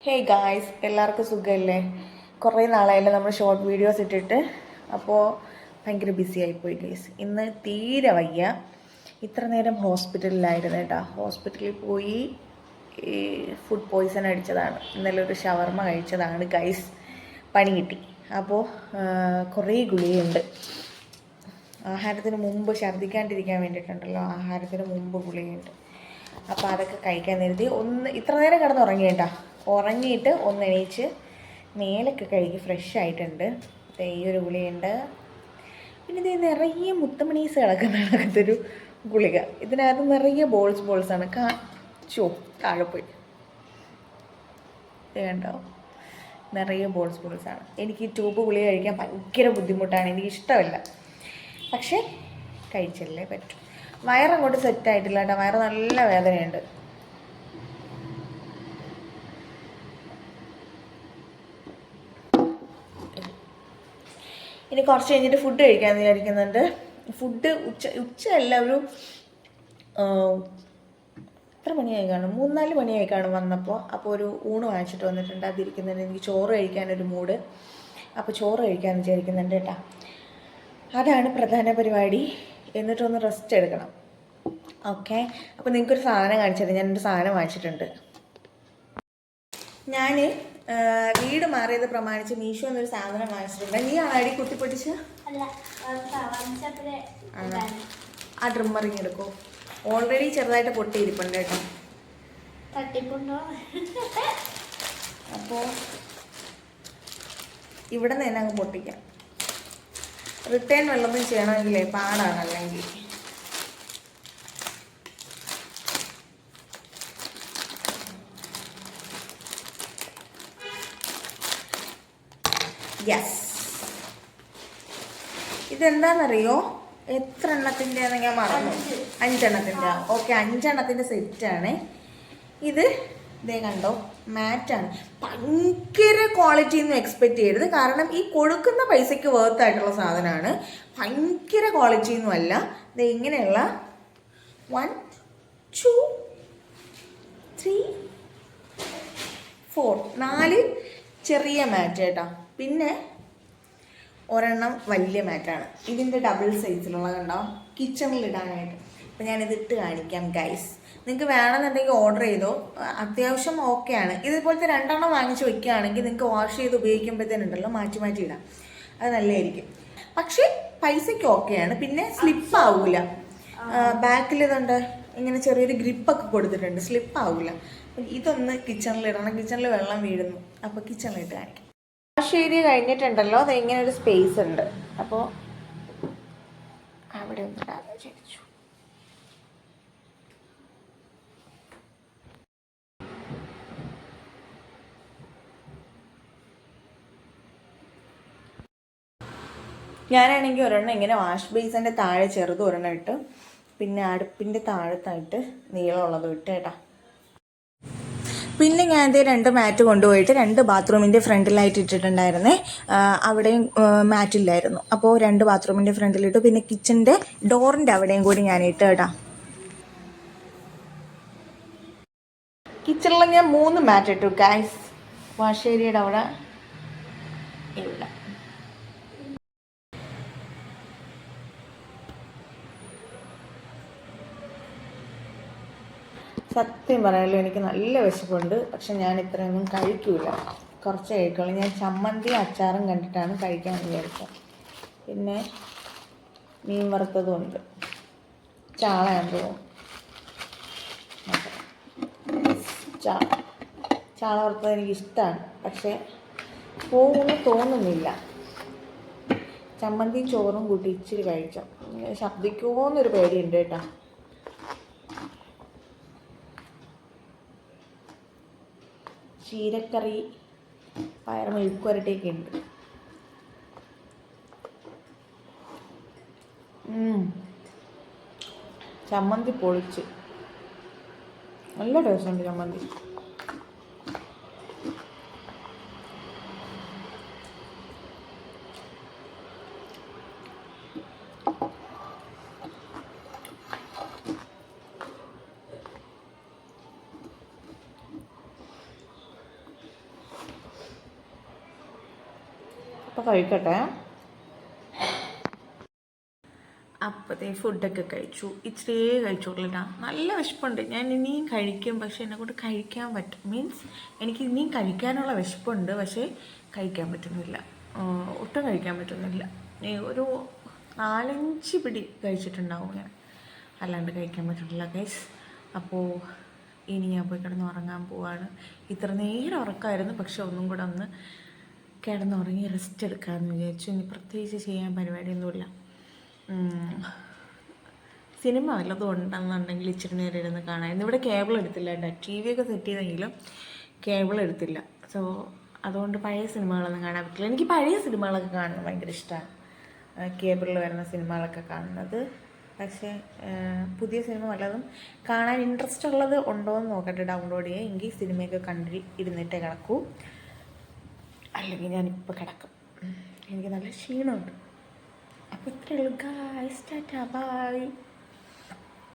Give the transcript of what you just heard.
Hey guys, എല്ലാവർക്കും സുഖമല്ലേ? കുറേ നാളായല്ലോ നമ്മൾ ഷോർട്ട് വീഡിയോസ് ഇട്ടിട്ട്. അപ്പോൾ ഭയങ്കര ബിസി ആയിപ്പോയി ഗൈസ്. ഇന്ന് തീരെ വയ്യ. ഇത്ര നേരം ഹോസ്പിറ്റലിലായിരുന്നു കേട്ടോ. ഹോസ്പിറ്റലിൽ പോയി ഫുഡ് പോയ്സൺ അടിച്ചതാണ്. ഇന്നലെ ഒരു ഷവർമ കഴിച്ചതാണ് ഗൈസ്. പണി കിട്ടി. അപ്പോൾ കുറേ ഗുളികയുണ്ട്. ആഹാരത്തിന് മുമ്പ് ഛർദ്ദിക്കാണ്ടിരിക്കാൻ വേണ്ടിയിട്ടുണ്ടല്ലോ, ആഹാരത്തിന് മുമ്പ് ഗുളികയുണ്ട്. അപ്പോൾ അതൊക്കെ കഴിക്കാൻ നേരത്തി ഇത്ര നേരം കിടന്നുറങ്ങി കേട്ടോ. ഉറങ്ങിയിട്ട് ഒന്ന് എണീച്ച് മേലൊക്കെ കഴുകി ഫ്രഷ് ആയിട്ടുണ്ട്. ഈ ഒരു ഗുളികയുണ്ട്. പിന്നെ ഇത് നിറയെ മുത്തമണീസ് കിടക്കുന്നതൊരു ഗുളിക. ഇതിനകത്ത് നിറയെ ബോൾസാണ്. താഴെ പോയി കണ്ടോ? നിറയെ ബോൾസാണ്. എനിക്ക് ഈ ട്യൂബ് ഗുളിക കഴിക്കാൻ ഭയങ്കര ബുദ്ധിമുട്ടാണ്, എനിക്കിഷ്ടമല്ല. പക്ഷേ കഴിച്ചല്ലേ പറ്റും. വയറങ്ങോട്ട് സെറ്റായിട്ടില്ല കേട്ടോ. വയറ് നല്ല വേദനയുണ്ട്. ഇനി കുറച്ച് കഴിഞ്ഞിട്ട് ഫുഡ് കഴിക്കാമെന്ന് വിചാരിക്കുന്നുണ്ട്. ഫുഡ് ഉച്ചയല്ല, ഒരു എത്ര മണിയായി കാണും, 3-4 മണിയായി കാണും വന്നപ്പോൾ. അപ്പോൾ ഒരു ഊണ് വാങ്ങിച്ചിട്ട് വന്നിട്ടുണ്ട്. അതിരിക്കുന്നുണ്ട്. എനിക്ക് ചോറ് കഴിക്കാനൊരു മൂഡ്. അപ്പോൾ ചോറ് കഴിക്കാമെന്ന് വിചാരിക്കുന്നുണ്ട് കേട്ടോ. അതാണ് പ്രധാന പരിപാടി. എന്നിട്ടൊന്ന് റെസ്റ്റ് എടുക്കണം. ഓക്കെ, അപ്പോൾ നിങ്ങൾക്കൊരു സാധനം കാണിച്ചത്, ഞാനൊരു സാധനം വാങ്ങിച്ചിട്ടുണ്ട്. ഞാൻ വീട് മാറിയത് പ്രമാണിച്ച് മീഷോ എന്നൊരു സാധനം വാങ്ങിച്ചിട്ടുണ്ട്. നീ ആണടി കുത്തിപ്പൊട്ടിച്ച് ആ ട്രിമ്മറിങ് എടുക്കോ? ഓൾറെഡി ചെറുതായിട്ട് പൊട്ടിയിരിപ്പുണ്ട് കേട്ടോ. അപ്പോൾ ഇവിടെ നിന്ന് തന്നെ അങ്ങ് പൊട്ടിക്കാം. റിട്ടേൺ വല്ലതും ചെയ്യണമെങ്കിലേ പാടാണ്. അല്ലെങ്കിൽ യെസ്, ഇതെന്താണെന്നറിയോ? എത്ര എണ്ണത്തിൻ്റെ ഞാൻ മറന്നു. 5 എണ്ണത്തിൻ്റെ. ഓക്കെ, 5 എണ്ണത്തിൻ്റെ സെറ്റാണ് ഇത്. ഇതേ കണ്ടോ, മാറ്റാണ്. ഭയങ്കര ക്വാളിറ്റി ഒന്നും എക്സ്പെക്റ്റ് ചെയ്യരുത്, കാരണം ഈ കൊടുക്കുന്ന പൈസയ്ക്ക് വേർത്തായിട്ടുള്ള സാധനമാണ്. ഭയങ്കര ക്വാളിറ്റി ഒന്നും അല്ല. ഇത് ഇങ്ങനെയുള്ള 1 2 3 4 4 ചെറിയ മാറ്റ് കേട്ടോ. പിന്നെ ഒരെണ്ണം വലിയ മാറ്റാണ്. ഇതിൻ്റെ ഡബിൾ സൈസിലുള്ള കണ്ടോ, കിച്ചണിൽ ഇടാനായിട്ട്. അപ്പോൾ ഞാനിത് ഇട്ട് കാണിക്കാം ഗൈസ്. നിങ്ങൾക്ക് വേണമെന്നുണ്ടെങ്കിൽ ഓർഡർ ചെയ്തോ. അത്യാവശ്യം ഓക്കെയാണ്. ഇതുപോലത്തെ 2 എണ്ണം വാങ്ങിച്ച് വയ്ക്കുകയാണെങ്കിൽ നിങ്ങൾക്ക് വാഷ് ചെയ്ത് ഉപയോഗിക്കുമ്പോഴത്തേനുണ്ടല്ലോ മാറ്റി മാറ്റി ഇടാം. അത് നല്ലതായിരിക്കും. പക്ഷേ പൈസയ്ക്ക് ഓക്കെയാണ്. പിന്നെ സ്ലിപ്പ് ആവില്ല. ബാക്കിൽ ഇതുണ്ട്, ഇങ്ങനെ ചെറിയൊരു ഗ്രിപ്പൊക്കെ കൊടുത്തിട്ടുണ്ട്. സ്ലിപ്പ് ആവില്ല. ഇതൊന്ന് കിച്ചണിലിടണം. കിച്ചണിൽ വെള്ളം വീഴുന്നു. അപ്പോൾ കിച്ചണിലിട്ട് കാണിക്കാം. വാഷ് ഏരിയ കഴിഞ്ഞിട്ടുണ്ടല്ലോ, അത് ഇങ്ങനെ ഒരു സ്പേസ് ഉണ്ട്. അപ്പോൾ അവിടെ ഒന്ന് ഇടാന്ന് വിചാരിച്ചു. ഞാനാണെങ്കിൽ ഒരെണ്ണം ഇങ്ങനെ വാഷ് ബേസിൻ്റെ താഴെ ചെറുത് ഒരെണ്ണം ഇട്ട്, പിന്നെ അടുപ്പിൻ്റെ താഴത്തായിട്ട് നീളമുള്ളത് ഇട്ട് കേട്ടോ. പിന്നെ ഞാൻ ഇതേ 2 മാറ്റ് കൊണ്ടുപോയിട്ട് 2 ബാത്റൂമിൻ്റെ ഫ്രണ്ടിലായിട്ട് ഇട്ടിട്ടുണ്ടായിരുന്നേ. അവിടെയും മാറ്റില്ലായിരുന്നു. അപ്പോൾ 2 ബാത്റൂമിൻ്റെ ഫ്രണ്ടിലിട്ടു. പിന്നെ കിച്ചൻ്റെ ഡോറിൻ്റെ അവിടെയും കൂടി ഞാൻ ഇട്ട് കേട്ടോ. കിച്ചണിൽ ഞാൻ 3 മാറ്റ് ഇട്ടു ഗൈസ്. വാഷ് ഏരിയയുടെ അവിടെ ഇല്ല. സത്യം പറയാമല്ലോ, എനിക്ക് നല്ല വിശപ്പുണ്ട്. പക്ഷെ ഞാൻ ഇത്രയൊന്നും കഴിക്കൂല, കുറച്ച് കഴിക്കുള്ളൂ. ഞാൻ ചമ്മന്തി അച്ചാറും കണ്ടിട്ടാണ് കഴിക്കാൻ വിചാരിച്ചത്. പിന്നെ മീൻ വറുത്തതും ഉണ്ട്. ചാളയാണെന്ന് തോന്നുന്നു. ചാള വറുത്തത് എനിക്കിഷ്ടമാണ്, പക്ഷേ പോകുമെന്ന് തോന്നുന്നില്ല. ചമ്മന്തിയും ചോറും കൂട്ടി ഇച്ചിരി കഴിച്ചോ. ശബ്ദിക്കുമോ എന്നൊരു പേടിയുണ്ട് കേട്ടോ. ചീരക്കറി, പയർ മെഴുക്കുവരട്ടിയൊക്കെ ഉണ്ട്. ചമ്മന്തി പൊളിച്ച്, നല്ല ടേസ്റ്റുണ്ട് ചമ്മന്തി. അപ്പോൾ കഴിക്കട്ടെ. അപ്പോഴത്തേ ഫുഡൊക്കെ കഴിച്ചു. ഇച്ചിരിയേ കഴിച്ചോളൂട്ടാ. നല്ല വിശപ്പുണ്ട്. ഞാൻ ഇനിയും കഴിക്കും, പക്ഷെ എന്നെക്കൊണ്ട് കഴിക്കാൻ പറ്റും. മീൻസ് എനിക്ക് ഇനിയും കഴിക്കാനുള്ള വിശപ്പുണ്ട്, പക്ഷേ കഴിക്കാൻ പറ്റുന്നില്ല. ഒട്ടും കഴിക്കാൻ പറ്റുന്നില്ല. ഒരു 4-5 പിടി കഴിച്ചിട്ടുണ്ടാവും ഞാൻ, അല്ലാണ്ട് കഴിക്കാൻ പറ്റുന്നില്ല ഗൈസ്. അപ്പോൾ ഇനി ഞാൻ പോയി കിടന്നുറങ്ങാൻ പോവാണ്. ഇത്ര നേരം ഉറക്കമായിരുന്നു, പക്ഷെ ഒന്നും കൂടെ ഒന്ന് കിടന്നുറങ്ങി റെസ്റ്റ് എടുക്കാമെന്ന് വിചാരിച്ചു. ഇനി പ്രത്യേകിച്ച് ചെയ്യാൻ പരിപാടിയൊന്നുമില്ല. സിനിമ വല്ലതും ഉണ്ടെന്നുണ്ടെങ്കിൽ ഇച്ചിരി നേരം ഇരുന്ന് കാണാം. ഇന്നിവിടെ കേബിൾ എടുത്തില്ല കേട്ടോ. ടി വി ഒക്കെ സെറ്റ് ചെയ്തെങ്കിലും കേബിൾ എടുത്തില്ല. സോ അതുകൊണ്ട് പഴയ സിനിമകളൊന്നും കാണാൻ പറ്റില്ല. എനിക്ക് പഴയ സിനിമകളൊക്കെ കാണുന്നത് ഭയങ്കര ഇഷ്ടമാണ്, കേബിളിൽ വരുന്ന സിനിമകളൊക്കെ കാണുന്നത്. പക്ഷേ പുതിയ സിനിമ വല്ലതും കാണാൻ ഇൻട്രസ്റ്റ് ഉള്ളത് ഉണ്ടോ എന്ന് നോക്കട്ടെ, ഡൗൺലോഡ് ചെയ്യുക. എങ്കിൽ സിനിമയൊക്കെ കണ്ടി ഇരുന്നിട്ടേ കിടക്കൂ, അല്ലെങ്കിൽ ഞാനിപ്പോൾ കിടക്കും. എനിക്ക് നല്ല ക്ഷീണമുണ്ട്. അപ്പോൾ ഇത്രയേ ഉള്ളൂ ഗായ്സ്. Tata bye.